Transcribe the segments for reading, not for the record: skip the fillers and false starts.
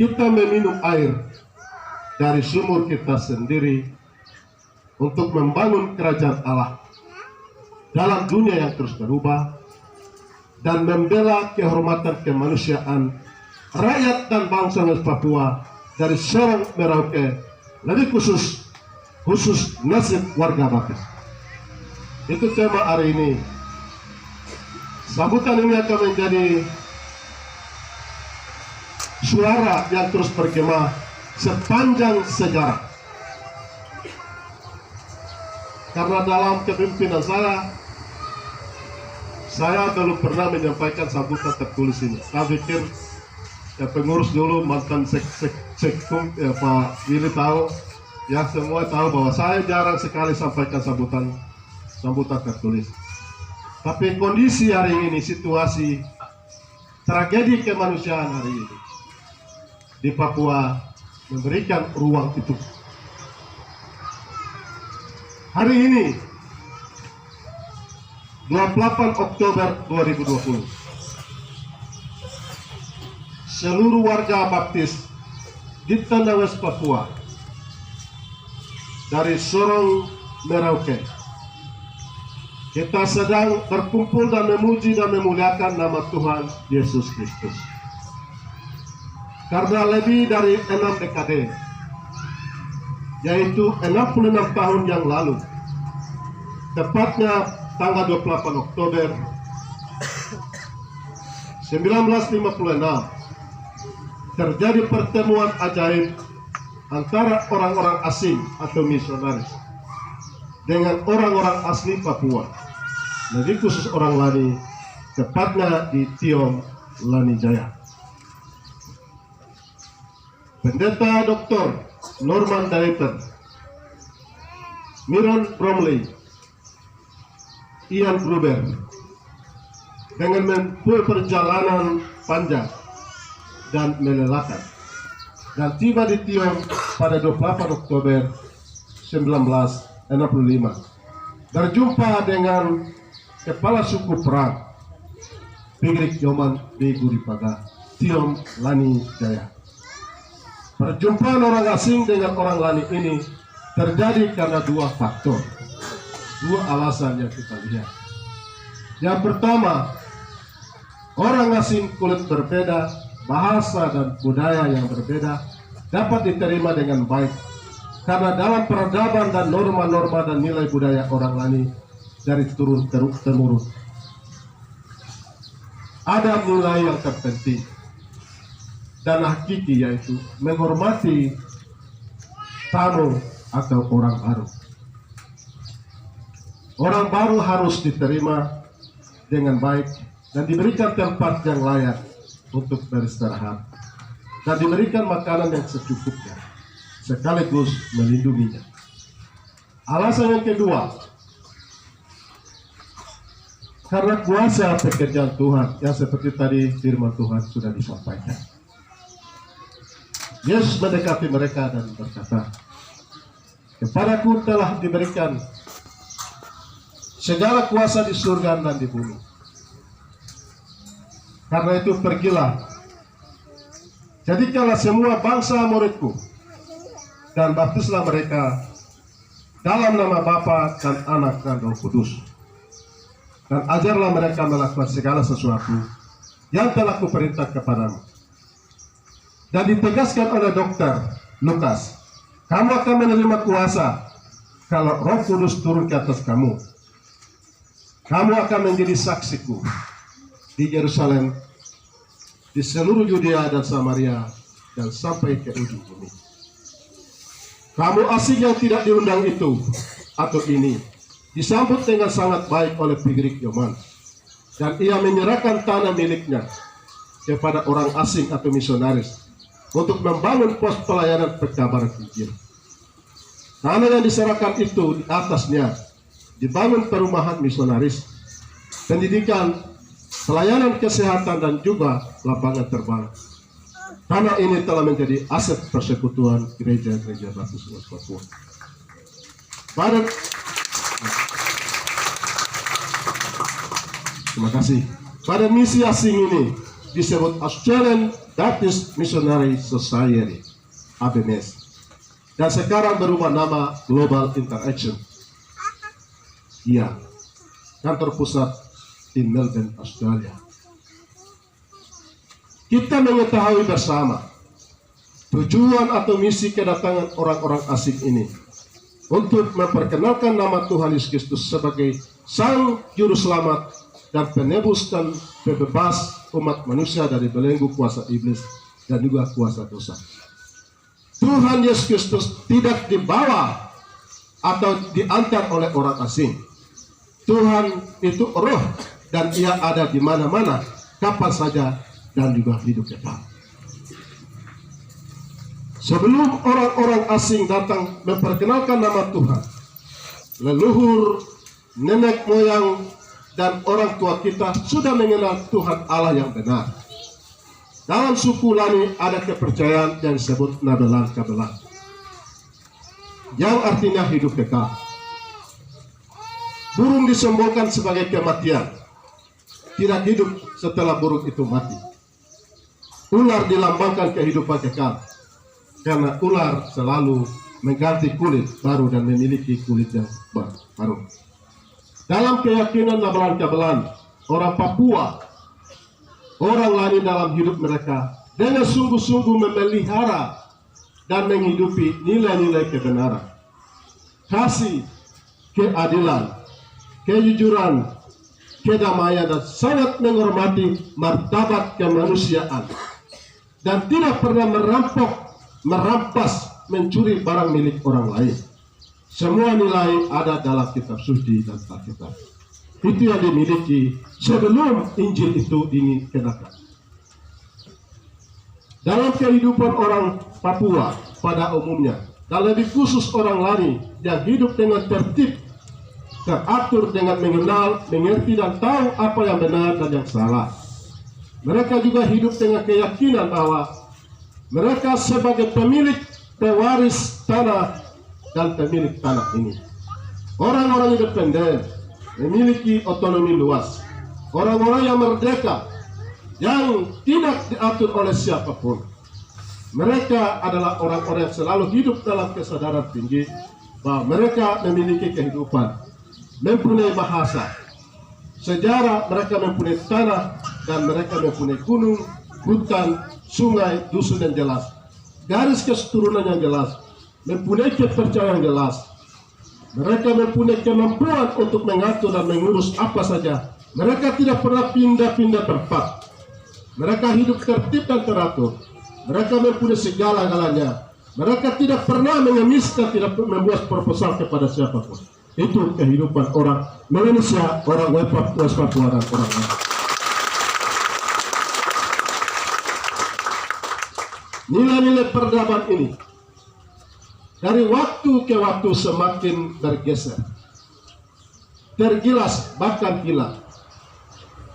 kita meminum air dari sumur kita sendiri untuk membangun kerajaan Allah dalam dunia yang terus berubah dan membela kehormatan kemanusiaan rakyat dan bangsa West Papua dari Sorong Merauke, lebih khusus nasib warga Baptis. Itu tema hari ini. Sambutan ini akan menjadi suara yang terus bergema sepanjang sejarah. Karena dalam kepemimpinan saya belum pernah menyampaikan sambutan tertulis ini. Saya pikir pengurus dulu, mantan sekkum Pak Willy tahu, ya semua tahu bahwa saya jarang sekali sampaikan sambutan tertulis. Tapi kondisi hari ini, situasi tragedi kemanusiaan hari ini di Papua memberikan ruang itu. Hari ini 28 Oktober 2020, seluruh warga Baptis di Tanah West Papua dari Sorong Merauke, kita sedang berkumpul dan memuji dan memuliakan nama Tuhan Yesus Kristus. Karena lebih dari 6 dekade, yaitu 66 tahun yang lalu, tepatnya tanggal 28 Oktober 1956, terjadi pertemuan ajaib antara orang-orang asing atau misionaris dengan orang-orang asli Papua, lebih khusus orang Lani, tepatnya di Tiong, Lani Jaya. Pendeta Dr. Norman Dayton, Miron Bromley, Ian Gruber, dengan menempuh perjalanan panjang dan melelahkan, dan tiba di Tiong pada 28 Oktober 1965, berjumpa dengan kepala suku perang Pigrik Yoman di Guripaga, Tiong, Lani Jaya. Perjumpaan orang asing dengan orang Lani ini terjadi karena dua faktor, dua alasan yang kita lihat. Yang pertama, orang asing kulit berbeda, bahasa dan budaya yang berbeda dapat diterima dengan baik karena dalam peradaban dan norma-norma dan nilai budaya orang Lani dari turun temurun ada nilai yang terpenting dan hakiki, yaitu menghormati tamu atau orang baru. Orang baru harus diterima dengan baik dan diberikan tempat yang layak untuk beristirahat dan diberikan makanan yang secukupnya, sekaligus melindunginya. Alasan yang kedua, karena kuasa pekerjaan Tuhan yang seperti tadi firman Tuhan sudah disampaikan. Yesus mendekati mereka dan berkata, "Kepadaku telah diberikan segala kuasa di surga dan di bumi. Karena itu pergilah, jadikanlah semua bangsa muridku, dan baptislah mereka dalam nama Bapa dan Anak dan Roh Kudus. Dan ajarlah mereka melakukan segala sesuatu yang telah kuperintah kepadamu." Dan ditegaskan oleh Dr. Lukas, "Kamu akan menerima kuasa kalau Roh Kudus turun ke atas kamu. Kamu akan menjadi saksiku di Yerusalem, di seluruh Yudea dan Samaria, dan sampai ke ujung bumi." Kamu asing yang tidak diundang itu atau ini disambut dengan sangat baik oleh Pigrik Yoman, dan ia menyerahkan tanah miliknya kepada orang asing atau misionaris untuk membangun pos pelayanan perkabaran Injil. Tanah yang diserahkan itu di atasnya dibangun perumahan misionaris, pendidikan, pelayanan kesehatan, dan juga lapangan terbang. Tanah ini telah menjadi aset persekutuan gereja-gereja Baptis West Papua. Terima kasih. Pada misi asing ini, disebut Australian Baptist Missionary Society (ABMS), dan sekarang berubah nama Global Interaction. Iya, kantor pusat di Melbourne, Australia. Kita mengetahui bersama tujuan atau misi kedatangan orang-orang asing ini untuk memperkenalkan nama Tuhan Yesus Kristus sebagai Sang Juru Selamat dan penebus dan pembebas umat manusia dari belenggu kuasa iblis dan juga kuasa dosa. Tuhan Yesus Kristus tidak dibawa atau diantar oleh orang asing. Tuhan itu roh dan ia ada di mana-mana, kapan saja, dan juga hidup kekal. Sebelum orang-orang asing datang memperkenalkan nama Tuhan, leluhur, nenek moyang, dan orang tua kita sudah mengenal Tuhan Allah yang benar. Dalam suku Lani ada kepercayaan yang disebut Nabelan Kabelan, yang artinya hidup kekal. Burung disembolkan sebagai kematian, tidak hidup setelah burung itu mati. Ular dilambangkan kehidupan kekal, karena ular selalu mengganti kulit baru dan memiliki kulit yang baru. Dalam keyakinan Nabelan-Kabelan, orang Papua, orang Lani dalam hidup mereka dengan sungguh-sungguh memelihara dan menghidupi nilai-nilai kebenaran, kasih, keadilan, kejujuran, kedamaian, dan sangat menghormati martabat kemanusiaan, dan tidak pernah merampok, merampas, mencuri barang milik orang lain. Semua nilai ada dalam kitab suci dan Alkitab. Itu yang dimiliki sebelum Injil itu dikenakan. Dalam kehidupan orang Papua pada umumnya, dan lebih khusus orang Lani yang hidup dengan tertib, teratur dengan mengenal, mengerti, dan tahu apa yang benar dan yang salah. Mereka juga hidup dengan keyakinan bahwa mereka sebagai pemilik, pewaris tanah dan pemilik tanah ini. Orang-orang independen, memiliki otonomi luas. Orang-orang yang merdeka, yang tidak diatur oleh siapapun. Mereka adalah orang-orang yang selalu hidup dalam kesadaran tinggi bahwa mereka memiliki kehidupan, mempunyai bahasa, sejarah, mereka mempunyai tanah, dan mereka mempunyai gunung, hutan, sungai, dusun yang jelas, garis keturunan yang jelas, mempunyai kepercayaan yang jelas. Mereka mempunyai kemampuan untuk mengatur dan mengurus apa saja. Mereka tidak pernah pindah-pindah tempat. Mereka hidup tertib dan teratur. Mereka mempunyai segala-galanya. Mereka tidak pernah mengemis dan tidak membuat proposal kepada siapapun. Itu kehidupan orang Indonesia, orang West Papua, dan orang lain. Nilai-nilai peradaban ini dari waktu ke waktu semakin bergeser, tergilas bahkan hilang.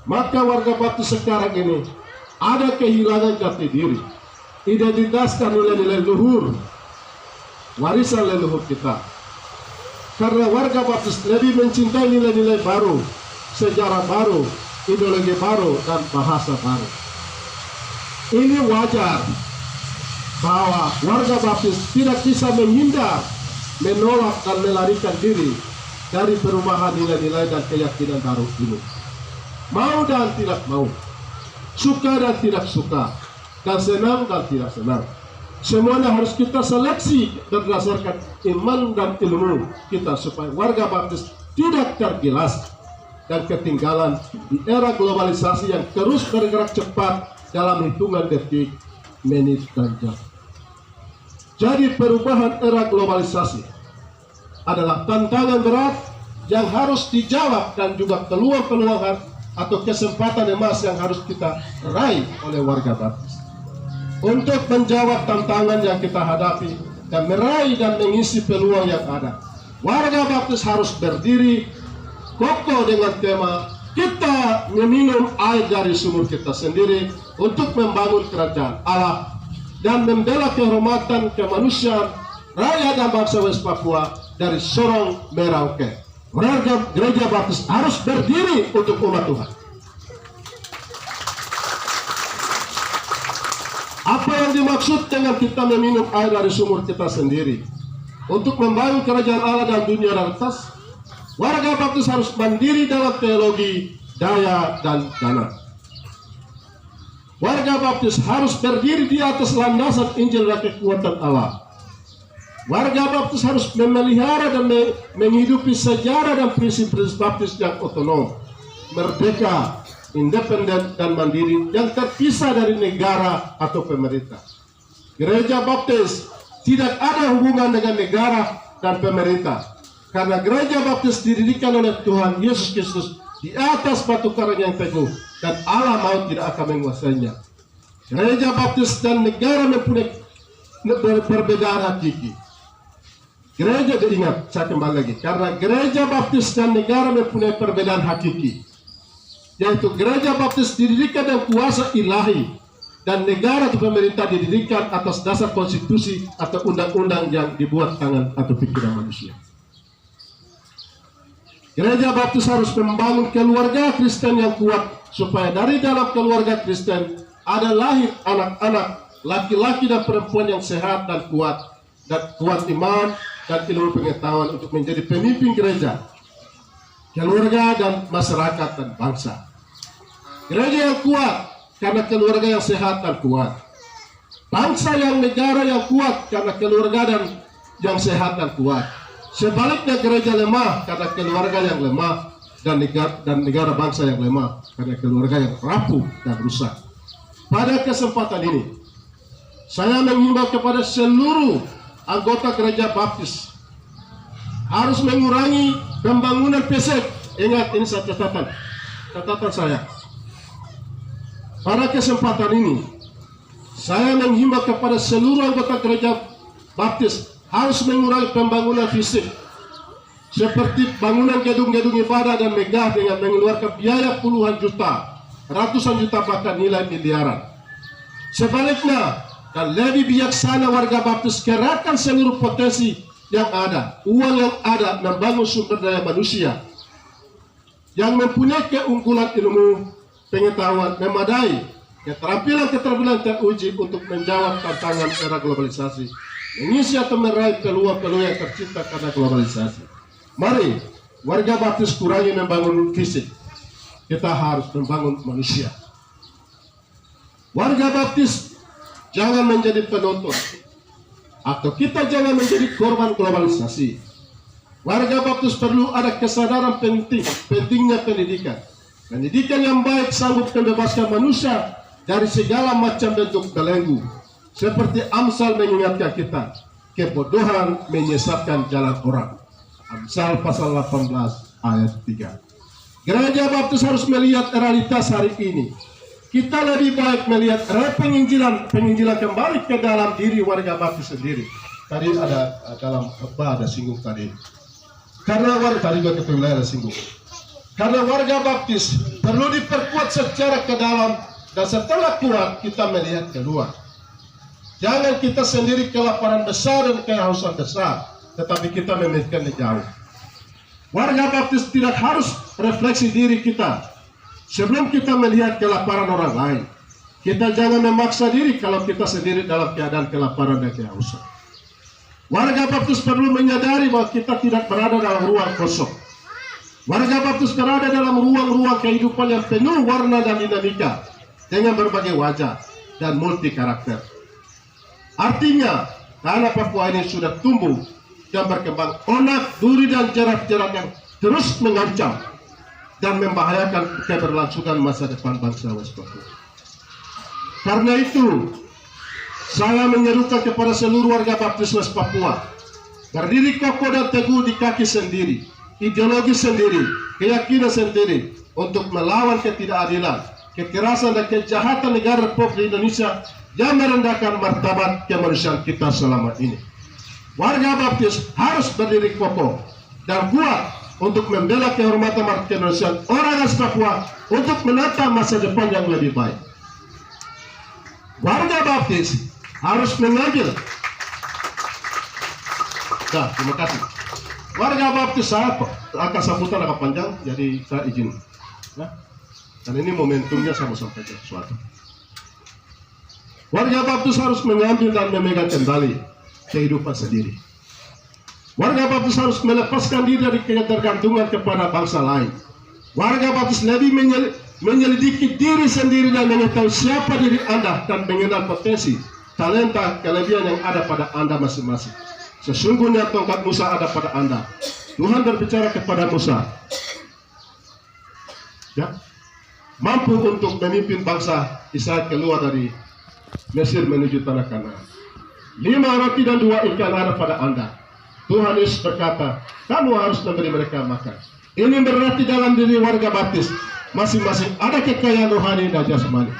Maka warga Baptis sekarang ini ada kehilangan jati diri, identitas dan nilai-nilai luhur, warisan leluhur kita. Karena warga Baptis lebih mencintai nilai-nilai baru, sejarah baru, ideologi baru, dan bahasa baru. Ini wajar bahwa warga Baptis tidak bisa menghindar, menolak, dan melarikan diri dari perubahan nilai-nilai dan keyakinan baru ini. Mau dan tidak mau, suka dan tidak suka, dan senang dan tidak senang. Semuanya harus kita seleksi berdasarkan iman dan ilmu kita supaya warga Baptis tidak tergilas dan ketinggalan di era globalisasi yang terus bergerak cepat dalam hitungan detik, menit, dan jam. Jadi perubahan era globalisasi adalah tantangan berat yang harus dijawab dan juga peluang-peluang atau kesempatan emas yang harus kita raih oleh warga Baptis. Untuk menjawab tantangan yang kita hadapi dan meraih dan mengisi peluang yang ada, warga Baptis harus berdiri kokoh dengan tema kita meminum air dari sumur kita sendiri untuk membangun kerajaan Allah dan membela kehormatan kemanusiaan rakyat dan bangsa West Papua dari Sorong Merauke. Warga Gereja Baptis harus berdiri untuk umat Tuhan. Apa yang dimaksud dengan kita meminum air dari sumur kita sendiri? Untuk membangun kerajaan Allah dan dunia dan atas, warga baptis harus mandiri dalam teologi, daya, dan dana. Warga baptis harus berdiri di atas landasan Injil dan kekuatan Allah. Warga baptis harus memelihara dan menghidupi sejarah dan prinsip-prinsip baptis yang otonom, merdeka, independen, dan mandiri yang terpisah dari negara atau pemerintah. Gereja baptis tidak ada hubungan dengan negara dan pemerintah, karena gereja baptis didirikan oleh Tuhan Yesus Kristus di atas batu karang yang teguh, dan Allah maut tidak akan menguasainya. Gereja baptis dan negara mempunyai perbedaan hakiki. Gereja, ingat, saya kembali lagi, karena gereja baptis dan negara mempunyai perbedaan hakiki, yaitu gereja baptis didirikan dengan kuasa ilahi, dan negara atau pemerintah didirikan atas dasar konstitusi atau undang-undang yang dibuat tangan atau pikiran manusia. Gereja baptis harus membangun keluarga Kristen yang kuat, supaya dari dalam keluarga Kristen ada lahir anak-anak laki-laki dan perempuan yang sehat dan kuat iman dan ilmu pengetahuan untuk menjadi pemimpin gereja, keluarga, dan masyarakat dan bangsa. Gereja yang kuat karena keluarga yang sehat dan kuat. Bangsa yang negara yang kuat karena keluarga dan yang sehat dan kuat. Sebaliknya gereja lemah karena keluarga yang lemah, dan negara bangsa yang lemah karena keluarga yang rapuh dan rusak. Pada kesempatan ini, saya menghimbau kepada seluruh anggota gereja baptis harus mengurangi pembangunan fisik. Ingat, ini catatan saya. Pada kesempatan ini, saya menghimbau kepada seluruh anggota gereja baptis harus mengurangi pembangunan fisik, seperti bangunan gedung-gedung ibadah dan megah dengan mengeluarkan biaya puluhan juta, ratusan juta, bahkan nilai miliaran. Sebaliknya, dan lebih bijaksana warga baptis kerahkan seluruh potensi yang ada, uang yang ada, membangun sumber daya manusia yang mempunyai keunggulan ilmu pengetahuan memadai, keterampilan teruji untuk menjawab tantangan era globalisasi, mengisi atau meraih peluang-peluang yang tercipta karena globalisasi. Mari warga baptis kurangi membangun fisik, kita harus membangun manusia. Warga baptis jangan menjadi penonton, atau kita jangan menjadi korban globalisasi. Warga baptis perlu ada kesadaran pentingnya pendidikan. Pendidikan yang baik sanggup membebaskan manusia dari segala macam bentuk belenggu. Seperti Amsal mengingatkan kita, kebodohan menyesatkan jalan orang. Amsal pasal 18 ayat 3. Gereja baptis harus melihat realitas hari ini. Kita lebih baik melihat penginjilan kembali ke dalam diri warga baptis sendiri. Tadi ada dalam khotbah ada singgung tadi. Karena tadi juga kita wilayah ada singgung. Karena warga baptis perlu diperkuat secara ke dalam, dan setelah kuat kita melihat keluar. Jangan kita sendiri kelaparan besar dan kehausan besar, tetapi kita memikirkan jauh. Warga baptis tidak harus refleksi diri kita sebelum kita melihat kelaparan orang lain. Kita jangan memaksa diri kalau kita sendiri dalam keadaan kelaparan dan kehausan. Warga baptis perlu menyadari bahwa kita tidak berada dalam ruang kosong. Warga baptis berada dalam ruang-ruang kehidupan yang penuh warna dan dinamika dengan berbagai wajah dan multi karakter. Artinya, tanah Papua ini sudah tumbuh dan berkembang onak, duri, dan jerat-jerat yang terus mengancam dan membahayakan keberlangsungan masa depan bangsa West Papua. Karena itu, saya menyerukan kepada seluruh warga baptis West Papua, berdiri kokoh dan teguh di kaki sendiri, ideologi sendiri, keyakinan sendiri, untuk melawan ketidakadilan, kekerasan, dan kejahatan negara Republik Indonesia yang merendahkan martabat kemanusiaan kita selama ini. Warga baptis harus berdiri kokoh dan kuat untuk membela kehormatan martabat kemanusiaan orang West Papua untuk menata masa depan yang lebih baik. Warga baptis harus mengambil. Nah, terima kasih. Warga baptis saya akan sambutan agak panjang, jadi saya izin. Nah, dan ini momentumnya saya mau sampaikan sesuatu. Warga baptis harus mengambil dan memegang kendali kehidupan sendiri. Warga baptis harus melepaskan diri dari ketergantungan kepada bangsa lain. Warga baptis lebih menyelidiki diri sendiri dan mengetahui siapa diri Anda dan mengenal potensi, talenta, kelebihan yang ada pada Anda masing-masing. Sesungguhnya tongkat Musa ada pada Anda. Tuhan berbicara kepada Musa, ya, mampu untuk memimpin bangsa Israel keluar dari Mesir menuju tanah Kanaan. 5 roti dan 2 ikan ada pada Anda. Tuhan Yesus berkata, kamu harus memberi mereka makan. Ini berarti dalam diri warga baptis masing-masing ada kekayaan rohani dan jasmani.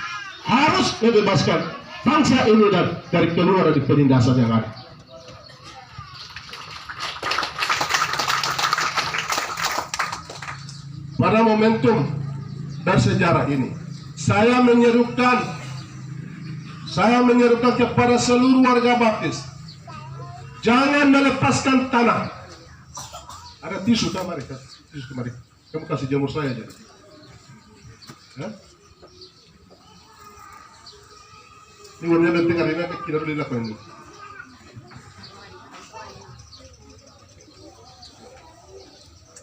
Harus membebaskan bangsa ini dari keluar dari penindasan yang ada. Pada momentum bersejarah ini, saya menyerukan kepada seluruh warga baptis, jangan melepaskan tanah. Ada tisu kemari, tisu kemari. Kamu kasih jamur saya aja. Ya? Ini warnanya penting hari ini, kita boleh lakukan ini.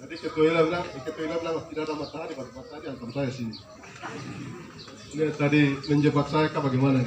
Jadi ketua bilang tidak ada matahari, matahari antam saya sini. Ini tadi menjebak saya, bagaimana?